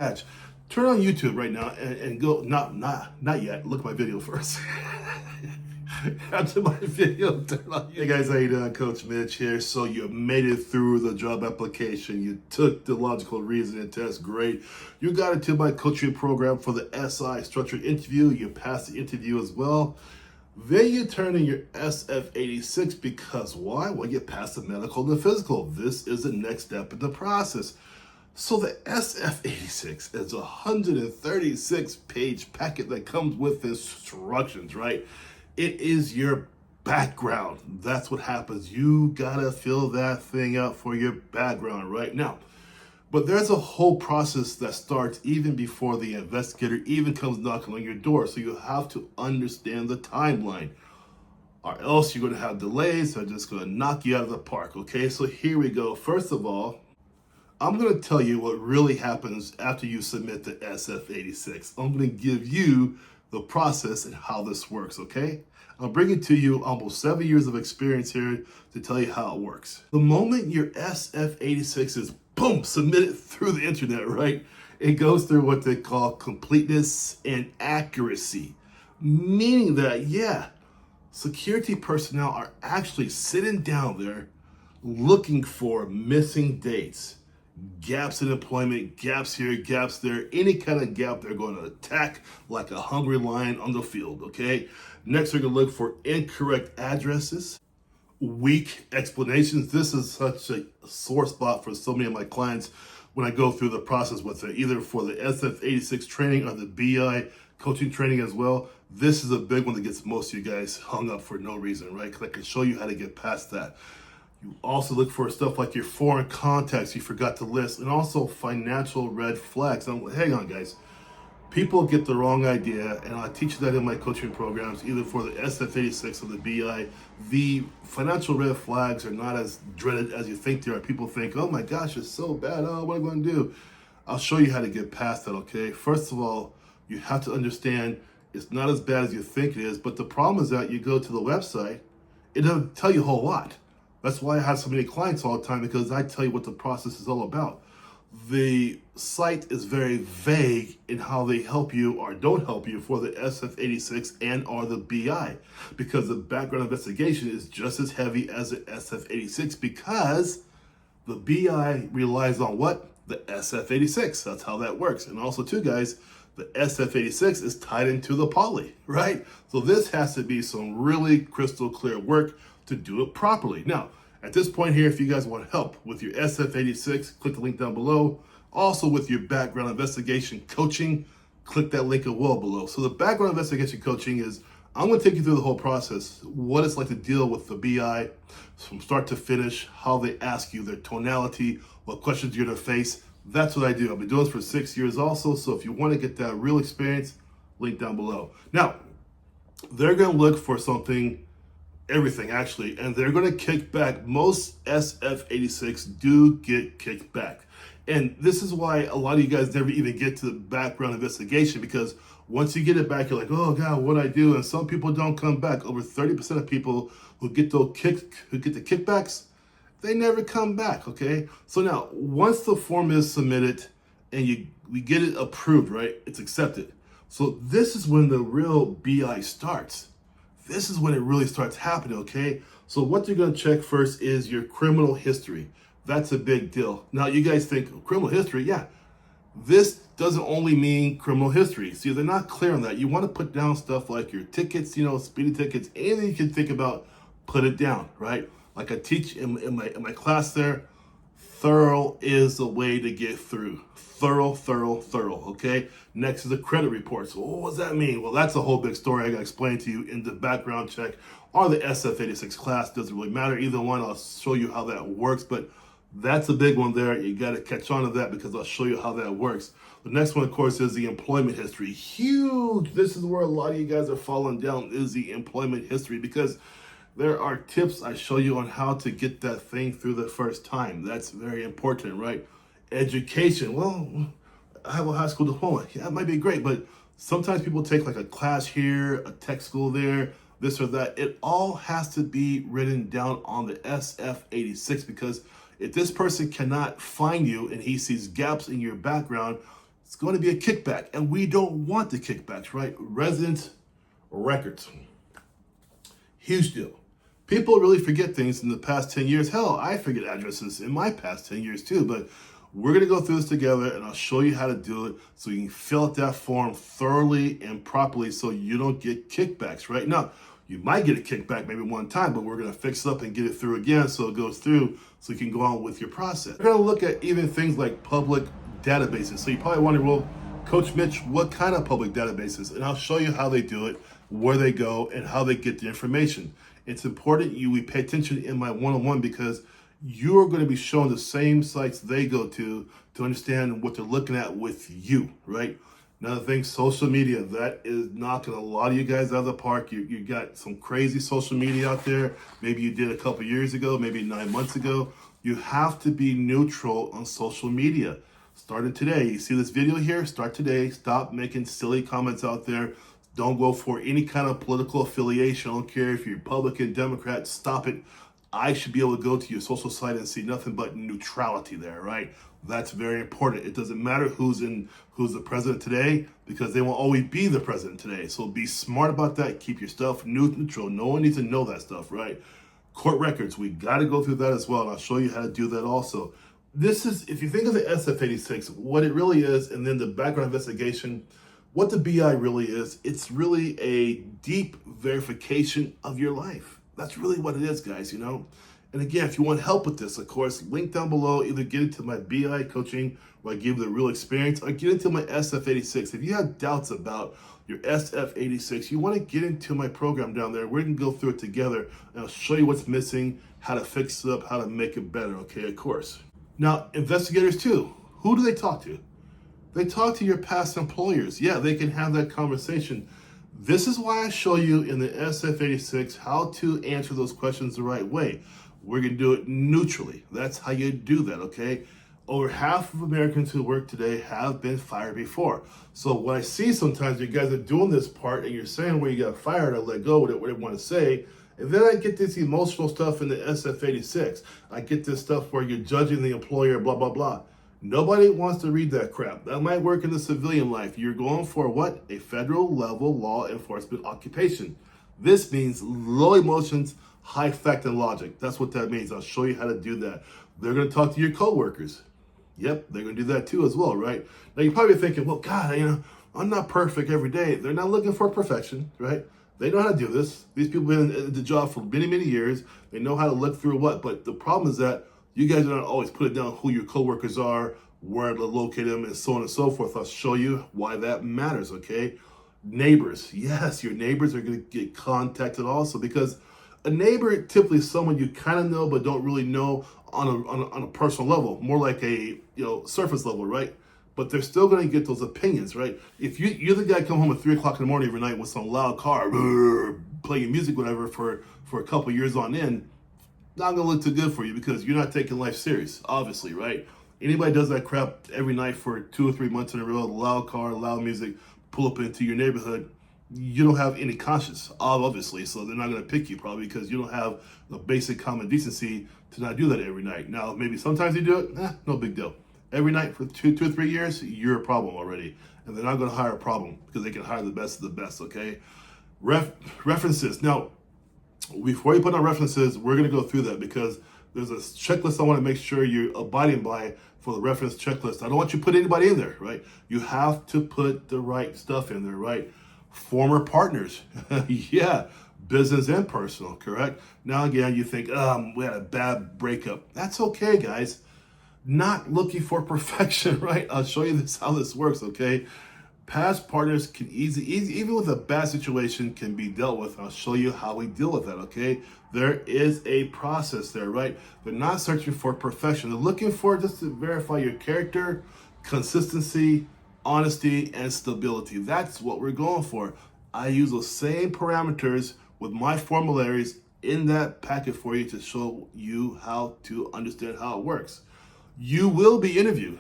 Hatch. Turn on YouTube right now and go, not yet, look at my video first. After my video, turn on. Hey guys, how you doing? Coach Mitch here. So you made it through the job application. You took the logical reasoning test, great. You got into my coaching program for the SI structured interview. You passed the interview as well. Then you turn in your SF-86 because why? Well, you passed the medical and the physical. This is the next step in the process. So the SF-86 is a 136-page packet that comes with instructions, right? It is your background. That's what happens. You gotta fill that thing out for your background right now. But there's a whole process that starts even before the investigator even comes knocking on your door. So you have to understand the timeline, or else you're gonna have delays. They're just gonna knock you out of the park, okay? So here we go. First of all, I'm going to tell you what really happens after you submit the SF-86. I'm going to give you the process and how this works, okay? I'm bringing to you almost 7 years of experience here to tell you how it works. The moment your SF-86 is, boom, submitted through the internet, right? It goes through what they call completeness and accuracy, meaning that, yeah, security personnel are actually sitting down there looking for missing dates, gaps in employment, gaps here, gaps there, any kind of gap they're going to attack like a hungry lion on the field, okay? Next, we're going to look for incorrect addresses, weak explanations. This is such a sore spot for so many of my clients when I go through the process with it, either for the SF-86 training or the BI coaching training as well. This is a big one that gets most of you guys hung up for no reason, right? Because I can show you how to get past that. You also look for stuff like your foreign contacts you forgot to list, and also financial red flags. Now, hang on, guys. People get the wrong idea, and I teach that in my coaching programs, either for the SF-86 or the BI. The financial red flags are not as dreaded as you think they are. People think, oh my gosh, it's so bad. Oh, what am I going to do? I'll show you how to get past that, okay? First of all, you have to understand it's not as bad as you think it is, but the problem is that you go to the website, it doesn't tell you a whole lot. That's why I have so many clients all the time, because I tell you what the process is all about. The site is very vague in how they help you or don't help you for the SF-86 and or the BI, because the background investigation is just as heavy as the SF-86, because the BI relies on what? The SF-86. That's how that works. And also too, guys, the SF-86 is tied into the poly, right? So this has to be some really crystal clear work to do it properly. Now, at this point here, if you guys want help with your SF-86, click the link down below. Also with your background investigation coaching, click that link as well below. So the background investigation coaching is, I'm going to take you through the whole process, what it's like to deal with the BI from start to finish, how they ask you, their tonality, what questions you're going to face. That's what I do. I've been doing this for 6 years also. So if you want to get that real experience, link down below. Now, they're going to look for something, everything actually, and they're going to kick back. Most SF-86 do get kicked back. And this is why a lot of you guys never even get to the background investigation, because once you get it back, you're like, oh God, what'd I do? And some people don't come back. Over 30% of people who get the kickbacks, they never come back, okay? So now, once the form is submitted and we get it approved, right? It's accepted. So this is when the real BI starts. This is when it really starts happening, okay? So what you're gonna check first is your criminal history. That's a big deal. Now you guys think, criminal history? Yeah. This doesn't only mean criminal history. See, they're not clear on that. You wanna put down stuff like your tickets, speeding tickets, anything you can think about, put it down, right? Like I teach in my class there, thorough is the way to get through. Thorough, okay? Next is the credit report. So what does that mean? Well, that's a whole big story I gotta explain to you in the background check or the SF-86 class. Doesn't really matter, either one. I'll show you how that works, but that's a big one there. You gotta catch on to that because I'll show you how that works. The next one, of course, is the employment history. Huge. This is where a lot of you guys are falling down, is the employment history, because there are tips I show you on how to get that thing through the first time. That's very important, right? Education. Well, I have a high school diploma. Yeah, it might be great, but sometimes people take like a class here, a tech school there, this or that. It all has to be written down on the SF-86, because if this person cannot find you and he sees gaps in your background, it's going to be a kickback, and we don't want the kickbacks, right? Resident records. Huge deal. People really forget things in the past 10 years. Hell, I forget addresses in my past 10 years too, but we're going to go through this together, and I'll show you how to do it so you can fill out that form thoroughly and properly so you don't get kickbacks, right? Now, you might get a kickback maybe one time, but we're going to fix it up and get it through again so it goes through so you can go on with your process. We're going to look at even things like public databases. So you probably wonder, well, Coach Mitch, what kind of public databases? And I'll show you how they do it, where they go, and how they get the information. It's important we pay attention in my one-on-one because you're going to be shown the same sites they go to understand what they're looking at with you, right? Another thing, social media, that is knocking a lot of you guys out of the park. You got some crazy social media out there. Maybe you did a couple years ago, maybe 9 months ago. You have to be neutral on social media. Starting today, you see this video here? Start today. Stop making silly comments out there. Don't go for any kind of political affiliation. I don't care if you're Republican, Democrat, stop it. I should be able to go to your social site and see nothing but neutrality there, right? That's very important. It doesn't matter who's the president today because they will always be the president today. So be smart about that. Keep your stuff neutral. No one needs to know that stuff, right? Court records, we got to go through that as well. And I'll show you how to do that also. This is, if you think of the SF-86, what it really is, and then the background investigation, what the BI really is, it's really a deep verification of your life. That's really what it is, guys, you know? And again, if you want help with this, of course, link down below, either get into my BI coaching where I give you the real experience or get into my SF-86. If you have doubts about your SF-86, you want to get into my program down there. We're going to go through it together and I'll show you what's missing, how to fix it up, how to make it better, okay, of course. Now, investigators too, who do they talk to? They talk to your past employers. Yeah, they can have that conversation. This is why I show you in the SF-86 how to answer those questions the right way. We're going to do it neutrally. That's how you do that, okay? Over half of Americans who work today have been fired before. So what I see sometimes, you guys are doing this part and you're saying where you got fired or let go, whatever you want to say. And then I get this emotional stuff in the SF-86. I get this stuff where you're judging the employer, blah, blah, blah. Nobody wants to read that crap. That might work in the civilian life. You're going for what? A federal level law enforcement occupation. This means low emotions, high fact and logic. That's what that means. I'll show you how to do that. They're going to talk to your coworkers. Yep, they're going to do that too as well, right? Now you're probably thinking, well, God, I'm not perfect every day. They're not looking for perfection, right? They know how to do this. These people have been in the job for many, many years. They know how to look through what. But the problem is that you guys are not always put it down who your coworkers are, where to locate them, and so on and so forth. I'll show you why that matters, okay? Neighbors. Yes, your neighbors are going to get contacted also because a neighbor typically is someone you kind of know but don't really know on a personal level, more like a surface level, right? But they're still going to get those opinions, right? If you're the guy come home at 3 o'clock in the morning every night with some loud car, playing music, whatever, for a couple years on end, not going to look too good for you because you're not taking life serious, obviously, right? Anybody does that crap every night for 2 or 3 months in a row, loud car, loud music, pull up into your neighborhood, you don't have any conscience, obviously, so they're not going to pick you probably because you don't have the basic common decency to not do that every night. Now, maybe sometimes you do it, no big deal. Every night for 2 or 3 years, you're a problem already. And they're not going to hire a problem because they can hire the best of the best, okay? References. Now, before you put on references, we're going to go through that because there's a checklist I want to make sure you're abiding by for the reference checklist. I don't want you to put anybody in there, right? You have to put the right stuff in there, right? Former partners. Yeah, business and personal, correct? Now, again, you think, we had a bad breakup. That's okay, guys. Not looking for perfection, right? I'll show you how this works, okay? Past partners can even with a bad situation, can be dealt with. I'll show you how we deal with that, okay? There is a process there, right? They're not searching for perfection. They're looking for just to verify your character, consistency, honesty, and stability. That's what we're going for. I use those same parameters with my formularies in that packet for you to show you how to understand how it works. You will be interviewed.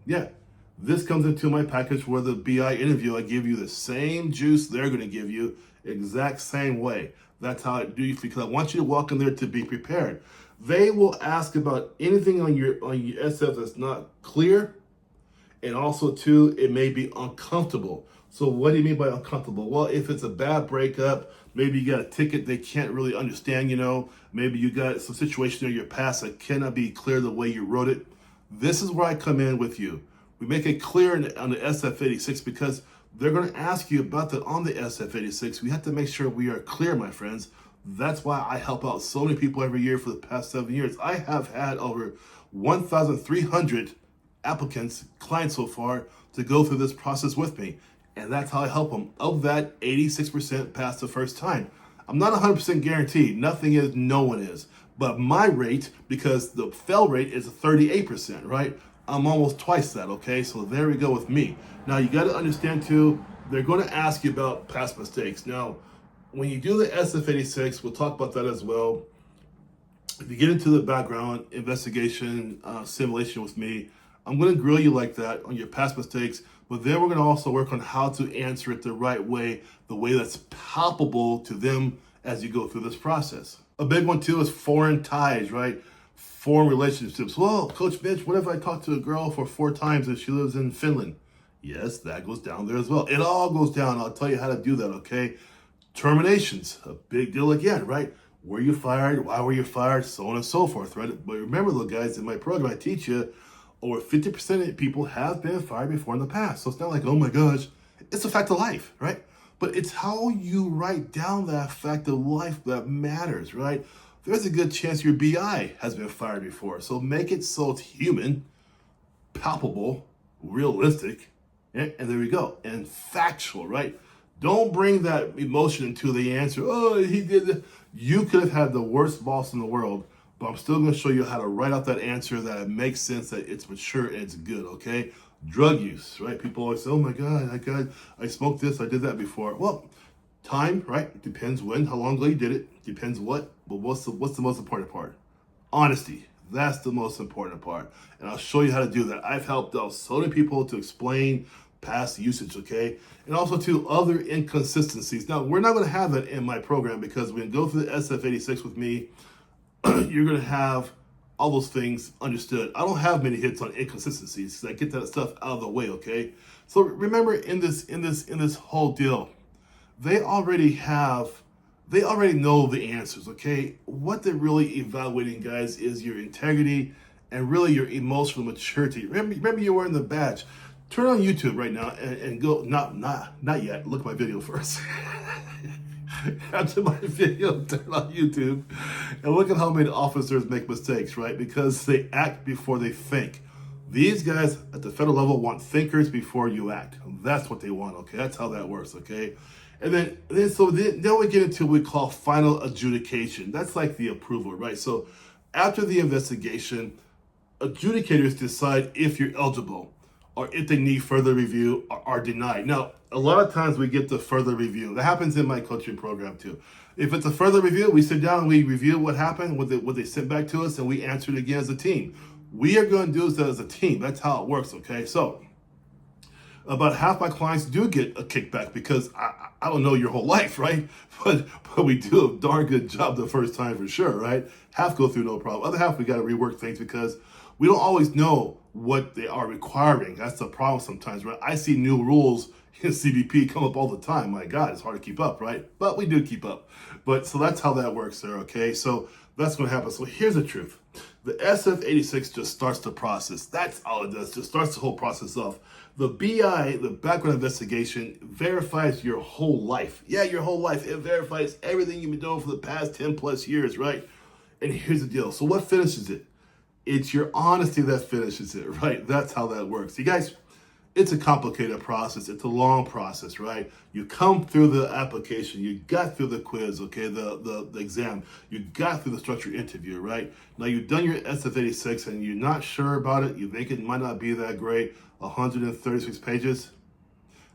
Yeah. This comes into my package where the BI interview, I give you the same juice they're going to give you, exact same way. That's how I do it because I want you to walk in there to be prepared. They will ask about anything on your SF that's not clear, And also too, it may be uncomfortable. So what do you mean by uncomfortable? Well, if it's a bad breakup, maybe you got a ticket they can't really understand, maybe you got some situation in your past that cannot be clear the way you wrote it. This is where I come in with you. We make it clear on the SF-86 because they're going to ask you about that on the SF-86. We have to make sure we are clear, my friends. That's why I help out so many people every year for the past 7 years. I have had over 1,300 applicants, clients so far, to go through this process with me. And that's how I help them. Of that, 86% pass the first time. I'm not 100% guaranteed. Nothing is, no one is. But my rate, because the fail rate is 38%, right? I'm almost twice that, okay? So there we go with me. Now, you got to understand, too, they're going to ask you about past mistakes. Now, when you do the SF-86, we'll talk about that as well. If you get into the background investigation simulation with me, I'm going to grill you like that on your past mistakes, but then we're going to also work on how to answer it the right way, the way that's palpable to them as you go through this process. A big one too is foreign ties, right? Foreign relationships. Well, Coach Mitch, what if I talk to a girl for 4 times and she lives in Finland? Yes, that goes down there as well. It all goes down. I'll tell you how to do that, okay? Terminations, a big deal again, right? Were you fired? Why were you fired? So on and so forth, right? But remember, though, guys, in my program, I teach you over 50% of people have been fired before in the past. So it's not like, oh my gosh, it's a fact of life, right? But it's how you write down that fact of life that matters, right? There's a good chance your BI has been fired before. So make it so it's human, palpable, realistic, and there we go. And factual, right? Don't bring that emotion into the answer. Oh, he did this. You could have had the worst boss in the world, but I'm still going to show you how to write out that answer that it makes sense, that it's mature and it's good, okay? Drug use, right? People always say, oh my God, I smoked this, I did that before. Well, time, right? Depends when, how long ago you did it. Depends what, but what's the most important part? Honesty. That's the most important part. And I'll show you how to do that. I've helped out so many people to explain past usage, okay? And also to other inconsistencies. Now, we're not going to have that in my program because when you go through the SF-86 with me, you're going to have all those things understood. I don't have many hits on inconsistencies because I get that stuff out of the way, okay? So remember, in this whole deal, they already know the answers, okay? What they're really evaluating, guys, is your integrity and really your emotional maturity. Remember you're wearing the badge. Turn on YouTube right now and go, not yet, look at my video first. After my video, turn on YouTube and look at how many officers make mistakes, right? Because they act before they think. These guys at the federal level want thinkers before you act. That's what they want, okay? That's how that works, okay? And then we get into what we call final adjudication. That's like the approval, right? So after the investigation, adjudicators decide if you're eligible or if they need further review or are denied. Now, a lot of times we get the further review. That happens in my coaching program too. If it's a further review, we sit down and we review what happened, what they sent back to us, and we answer it again as a team. We are going to do this as a team. That's how it works, okay? So about half my clients do get a kickback because I don't know your whole life, right? But we do a darn good job the first time for sure, right? Half go through no problem. Other half, we got to rework things because we don't always know what they are requiring. That's the problem sometimes, right? I see new rules in CBP come up all the time. My God, it's hard to keep up, right? But we do keep up. But so that's how that works there, okay? So that's going to happen. So here's the truth. The SF-86 just starts the process. That's all it does. Just starts the whole process off. The BI, the background investigation, verifies your whole life. Yeah, your whole life. It verifies everything you've been doing for the past 10 plus years, right? And here's the deal. So what finishes it? It's your honesty that finishes it, right? That's how that works. You guys, it's a complicated process. It's a long process, right? You come through the application. You got through the quiz, okay, the exam. You got through the structured interview, right? Now you've done your SF-86 and you're not sure about it. You think it might not be that great. 136 pages.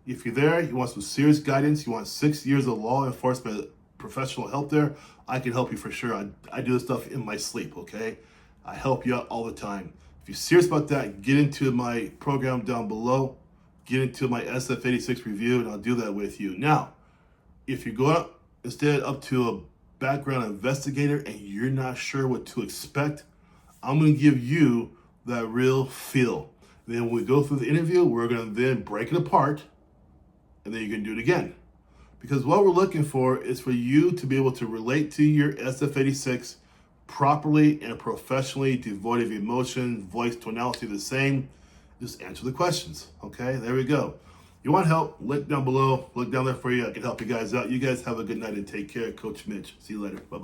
If you're there, you want some serious guidance, you want 6 years of law enforcement professional help there, I can help you for sure. I do this stuff in my sleep, okay? I help you out all the time. If you're serious about that, get into my program down below. Get into my SF-86 review, and I'll do that with you. Now, if you go up, instead up to a background investigator and you're not sure what to expect, I'm going to give you that real feel. Then when we go through the interview, we're going to then break it apart, and then you can do it again. Because what we're looking for is for you to be able to relate to your SF-86 properly and professionally, devoid of emotion, voice tonality the same. Just answer the questions. Okay, there we go. You want help? Link down below. Look down there for you. I can help you guys out. You guys have a good night and take care. Coach Mitch. See you later. Bye-bye.